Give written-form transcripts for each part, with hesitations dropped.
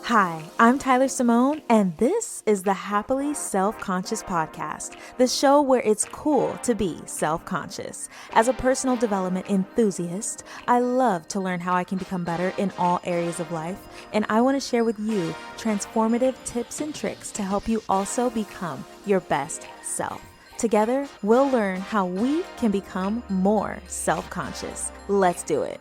Hi, I'm Tyler Simone, and this is the Happily Self-Conscious podcast, the show where it's cool to be self-conscious. As a personal development enthusiast, I love to learn how I can become better in all areas of life, and I want to share with you transformative tips and tricks to help you also become your best self. Together, we'll learn how we can become more self-conscious. Let's do it.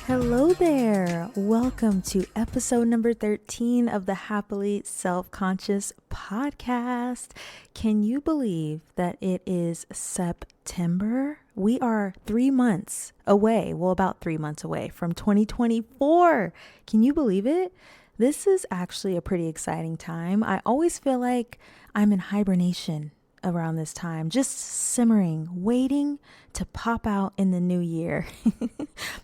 Hello there. Welcome to episode number 13 of the Happily Self-Conscious podcast. Can you believe that it is September? We are 3 months away, about 3 months away from 2024. Can you believe it? This is actually a pretty exciting time. I always feel like I'm in hibernation around this time, just simmering, waiting to pop out in the new year.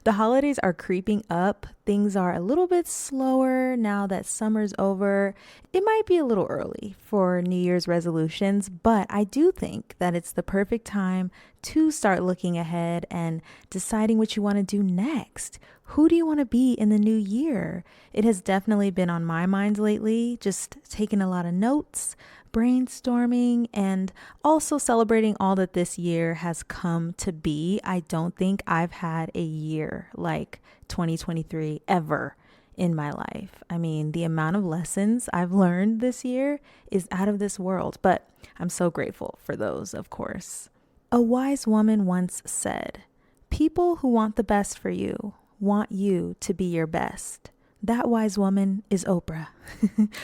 The holidays are creeping up. Things are a little bit slower now that summer's over. It might be a little early for New Year's resolutions, but I do think that it's the perfect time to start looking ahead and deciding what you want to do next. Who do you want to be in the new year? It has definitely been on my mind lately, just taking a lot of notes, brainstorming, and also celebrating all that this year has come to be. I don't think I've had a year like 2023 ever in my life. I mean, the amount of lessons I've learned this year is out of this world, but I'm so grateful for those, of course. A wise woman once said, "People who want the best for you want you to be your best." That wise woman is Oprah,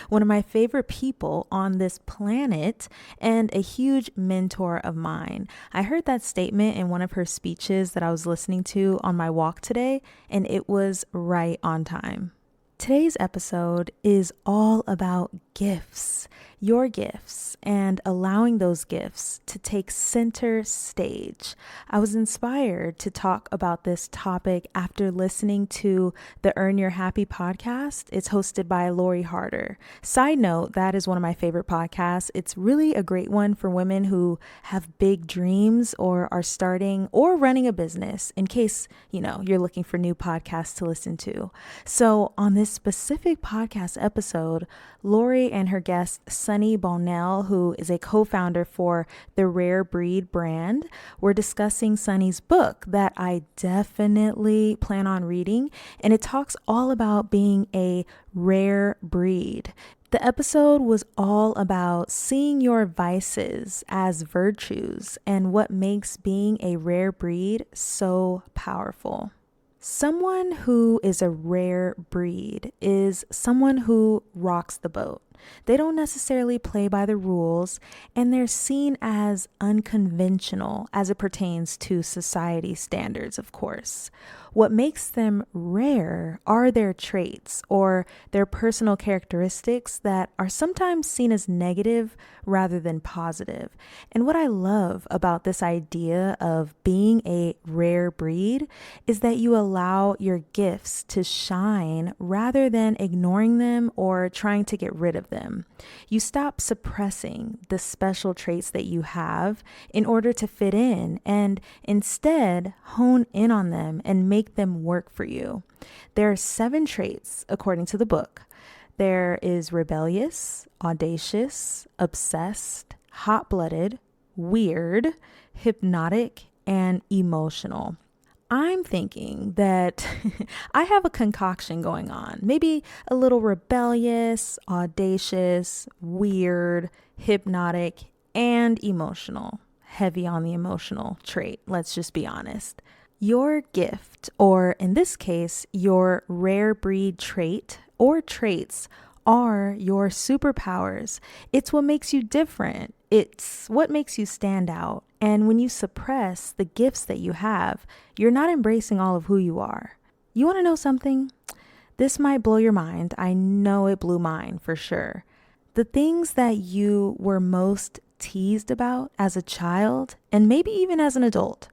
one of my favorite people on this planet and a huge mentor of mine. I heard that statement in one of her speeches that I was listening to on my walk today, and it was right on time. Today's episode is all about gifts, your gifts, and allowing those gifts to take center stage. I was inspired to talk about this topic after listening to the Earn Your Happy podcast. It's hosted by Lori Harder. Side note, that is one of my favorite podcasts. It's really a great one for women who have big dreams or are starting or running a business, in case, you're looking for new podcasts to listen to. So on this specific podcast episode, Lori and her guest, Sunny Bonnell, who is a co-founder for the Rarebreed brand, were discussing Sunny's book that I definitely plan on reading, and it talks all about being a rare breed. The episode was all about seeing your vices as virtues and what makes being a rare breed so powerful. Someone who is a rare breed is someone who rocks the boat. They don't necessarily play by the rules, and they're seen as unconventional as it pertains to society standards, of course. What makes them rare are their traits or their personal characteristics that are sometimes seen as negative rather than positive. And what I love about this idea of being a rare breed is that you allow your gifts to shine rather than ignoring them or trying to get rid of them. You stop suppressing the special traits that you have in order to fit in, and instead hone in on them and make them work for you. There are 7 traits according to the book. There is rebellious, audacious, obsessed, hot-blooded, weird, hypnotic, and emotional. I'm thinking that I have a concoction going on, maybe a little rebellious, audacious, weird, hypnotic, and emotional. Heavy on the emotional trait, let's just be honest. Your gift, or in this case, your rare breed trait or traits, are your superpowers. It's what makes you different. It's what makes you stand out. And when you suppress the gifts that you have, you're not embracing all of who you are. You want to know something? This might blow your mind. I know it blew mine for sure. The things that you were most teased about as a child, and maybe even as an adult,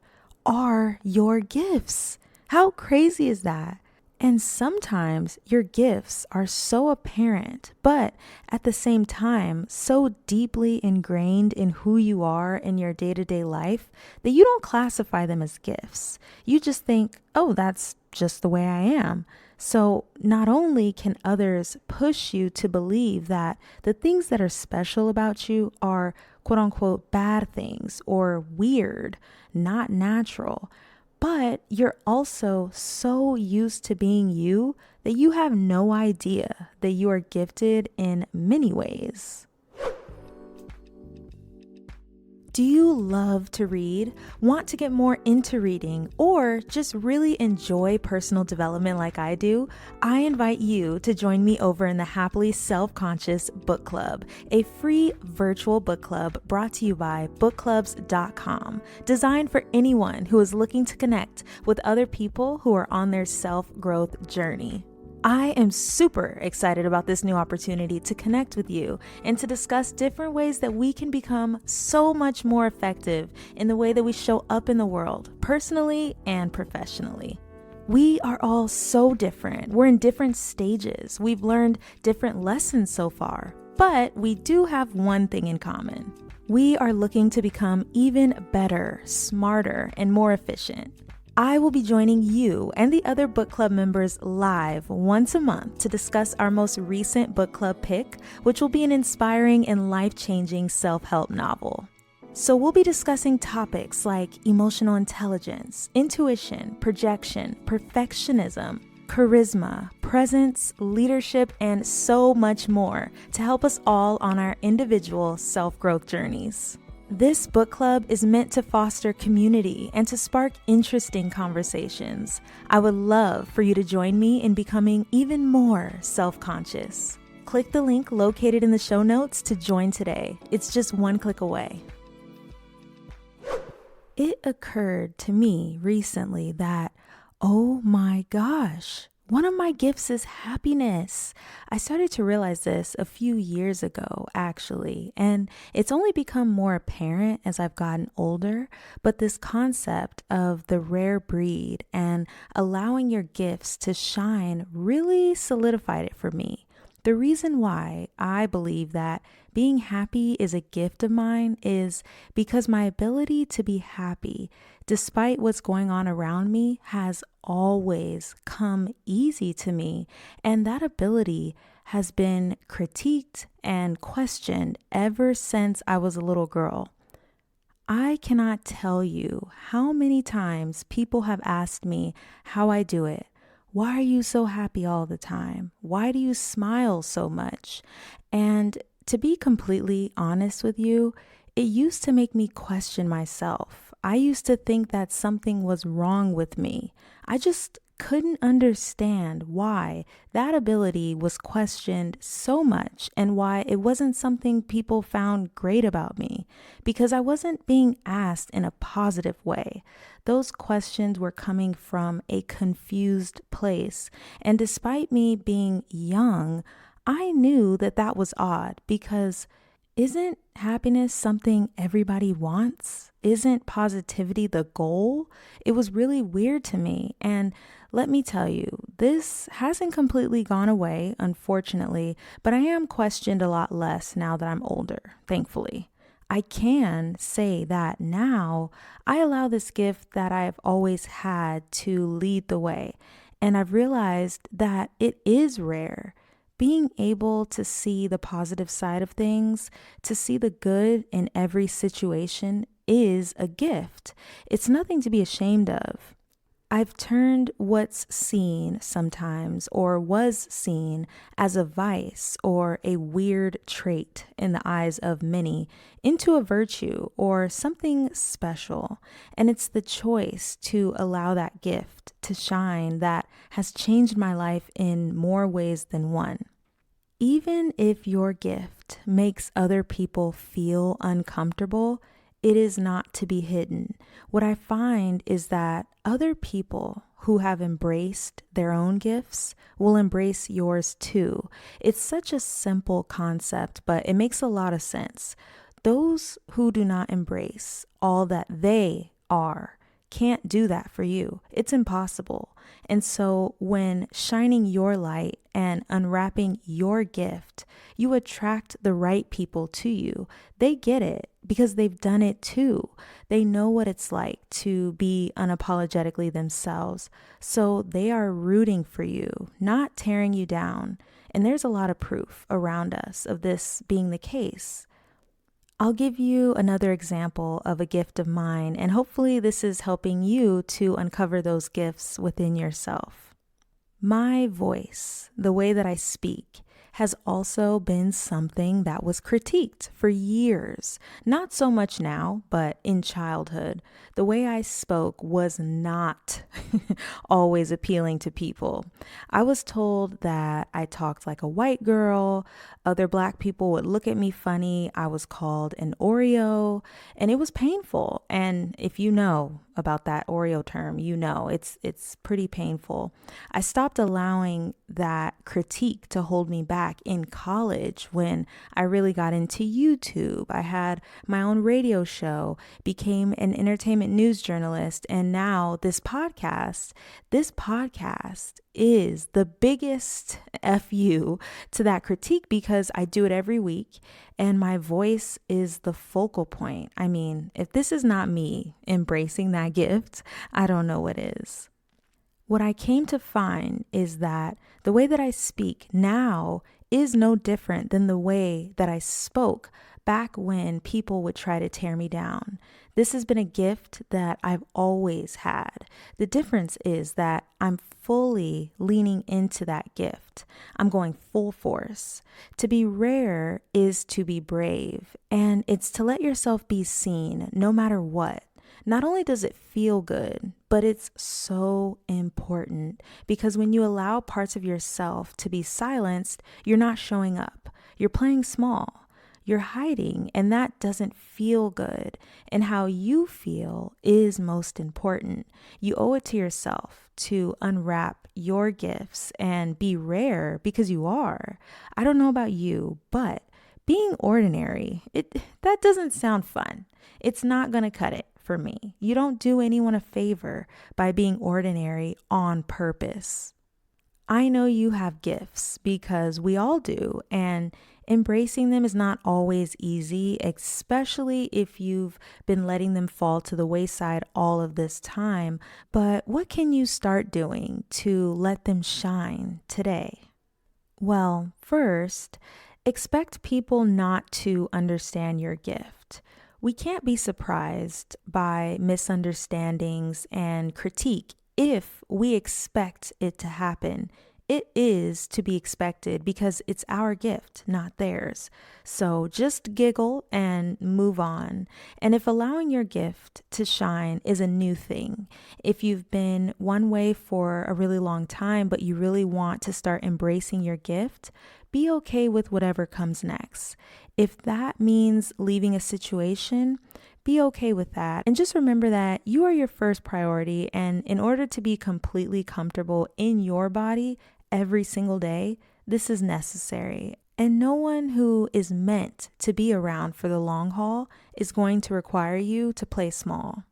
are your gifts. How crazy is that? And sometimes your gifts are so apparent, but at the same time, so deeply ingrained in who you are in your day-to-day life that you don't classify them as gifts. You just think, oh, that's just the way I am. So not only can others push you to believe that the things that are special about you are quote unquote bad things or weird, not natural, but you're also so used to being you that you have no idea that you are gifted in many ways. Do you love to read, want to get more into reading, or just really enjoy personal development like I do? I invite you to join me over in the Happily Self-Conscious Book Club, a free virtual book club brought to you by bookclubs.com, designed for anyone who is looking to connect with other people who are on their self-growth journey. I am super excited about this new opportunity to connect with you and to discuss different ways that we can become so much more effective in the way that we show up in the world, personally and professionally. We are all so different. We're in different stages. We've learned different lessons so far, but we do have one thing in common. We are looking to become even better, smarter, and more efficient. I will be joining you and the other book club members live once a month to discuss our most recent book club pick, which will be an inspiring and life-changing self-help novel. So we'll be discussing topics like emotional intelligence, intuition, projection, perfectionism, charisma, presence, leadership, and so much more to help us all on our individual self-growth journeys. This book club is meant to foster community and to spark interesting conversations. I would love for you to join me in becoming even more self-conscious. Click the link located in the show notes to join today. It's just one click away. It occurred to me recently that, oh my gosh, one of my gifts is happiness. I started to realize this a few years ago, actually, and it's only become more apparent as I've gotten older, but this concept of the rare breed and allowing your gifts to shine really solidified it for me. The reason why I believe that being happy is a gift of mine is because my ability to be happy, despite what's going on around me, has always come easy to me. And that ability has been critiqued and questioned ever since I was a little girl. I cannot tell you how many times people have asked me how I do it. Why are you so happy all the time? Why do you smile so much? And to be completely honest with you, it used to make me question myself. I used to think that something was wrong with me. I just couldn't understand why that ability was questioned so much and why it wasn't something people found great about me, because I wasn't being asked in a positive way. Those questions were coming from a confused place. And despite me being young, I knew that that was odd, because isn't happiness something everybody wants? Isn't positivity the goal? It was really weird to me. And let me tell you, this hasn't completely gone away, unfortunately, but I am questioned a lot less now that I'm older, thankfully. I can say that now I allow this gift that I've always had to lead the way. And I've realized that it is rare. Being able to see the positive side of things, to see the good in every situation, is a gift. It's nothing to be ashamed of. I've turned what's seen sometimes, or was seen, as a vice or a weird trait in the eyes of many into a virtue or something special. And it's the choice to allow that gift to shine that has changed my life in more ways than one. Even if your gift makes other people feel uncomfortable, it is not to be hidden. What I find is that other people who have embraced their own gifts will embrace yours too. It's such a simple concept, but it makes a lot of sense. Those who do not embrace all that they are can't do that for you. It's impossible. And so when shining your light and unwrapping your gift, you attract the right people to you. They get it because they've done it too. They know what it's like to be unapologetically themselves. So they are rooting for you, not tearing you down. And there's a lot of proof around us of this being the case. I'll give you another example of a gift of mine, and hopefully this is helping you to uncover those gifts within yourself. My voice, the way that I speak, has also been something that was critiqued for years. Not so much now, but in childhood, the way I spoke was not always appealing to people. I was told that I talked like a white girl. Other Black people would look at me funny. I was called an Oreo, and it was painful. And if you know about that Oreo term, you know it's pretty painful. I stopped allowing that critique to hold me back in college when I really got into YouTube. I had my own radio show, became an entertainment news journalist, and now this podcast. This podcast is the biggest FU to that critique because I do it every week and my voice is the focal point. I mean, if this is not me embracing that gift, I don't know what is. What I came to find is that the way that I speak now is no different than the way that I spoke back when people would try to tear me down. This has been a gift that I've always had. The difference is that I'm fully leaning into that gift. I'm going full force. To be rare is to be brave, and it's to let yourself be seen no matter what. Not only does it feel good, but it's so important because when you allow parts of yourself to be silenced, you're not showing up. You're playing small. You're hiding, and that doesn't feel good. And how you feel is most important. You owe it to yourself to unwrap your gifts and be rare because you are. I don't know about you, but being ordinary, that doesn't sound fun. It's not going to cut it for me. You don't do anyone a favor by being ordinary on purpose. I know you have gifts because we all do, and embracing them is not always easy, especially if you've been letting them fall to the wayside all of this time. But what can you start doing to let them shine today? Well, first, expect people not to understand your gift. We can't be surprised by misunderstandings and critique if we expect it to happen. It is to be expected because it's our gift, not theirs. So just giggle and move on. And if allowing your gift to shine is a new thing, if you've been one way for a really long time, but you really want to start embracing your gift, be okay with whatever comes next. If that means leaving a situation, be okay with that. And just remember that you are your first priority. And in order to be completely comfortable in your body every single day, this is necessary. And no one who is meant to be around for the long haul is going to require you to play small.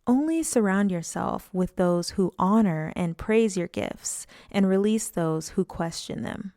Only surround yourself with those who honor and praise your gifts and release those who question them.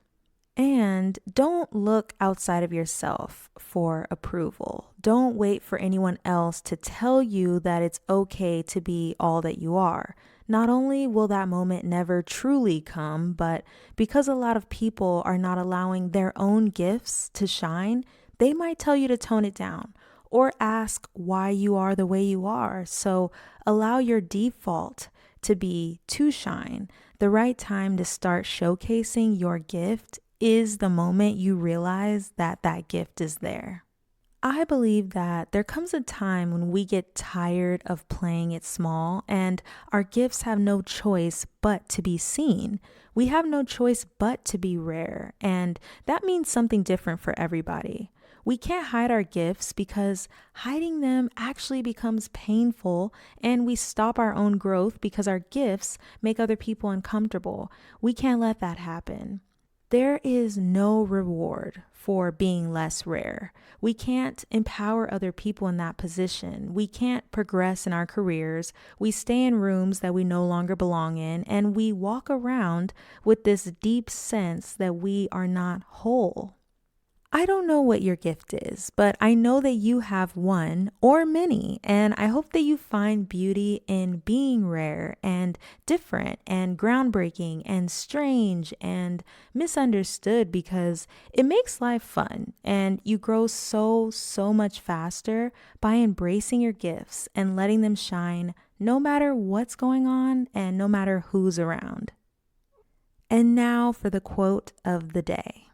And don't look outside of yourself for approval. Don't wait for anyone else to tell you that it's okay to be all that you are. Not only will that moment never truly come, but because a lot of people are not allowing their own gifts to shine, they might tell you to tone it down or ask why you are the way you are. So allow your default to be to shine. The right time to start showcasing your gift is the moment you realize that that gift is there. I believe that there comes a time when we get tired of playing it small and our gifts have no choice but to be seen. We have no choice but to be rare, and that means something different for everybody. We can't hide our gifts because hiding them actually becomes painful, and we stop our own growth because our gifts make other people uncomfortable. We can't let that happen. There is no reward for being less rare. We can't empower other people in that position. We can't progress in our careers. We stay in rooms that we no longer belong in, and we walk around with this deep sense that we are not whole. I don't know what your gift is, but I know that you have one or many, and I hope that you find beauty in being rare and different and groundbreaking and strange and misunderstood, because it makes life fun and you grow so much faster by embracing your gifts and letting them shine no matter what's going on and no matter who's around. And now for the quote of the day.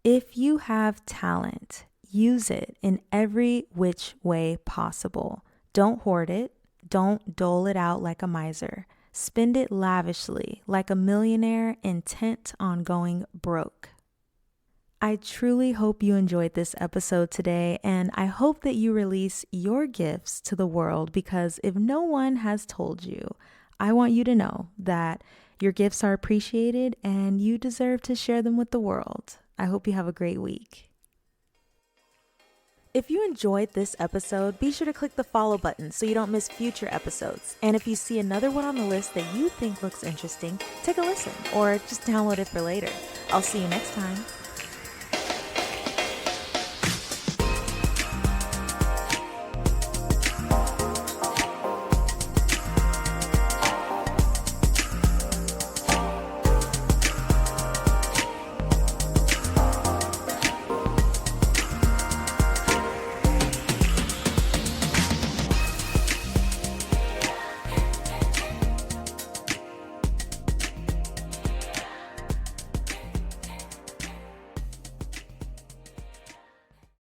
If you have talent, use it in every which way possible. Don't hoard it. Don't dole it out like a miser. Spend it lavishly like a millionaire intent on going broke. I truly hope you enjoyed this episode today, and I hope that you release your gifts to the world, because if no one has told you, I want you to know that your gifts are appreciated and you deserve to share them with the world. I hope you have a great week. If you enjoyed this episode, be sure to click the follow button so you don't miss future episodes. And if you see another one on the list that you think looks interesting, take a listen or just download it for later. I'll see you next time.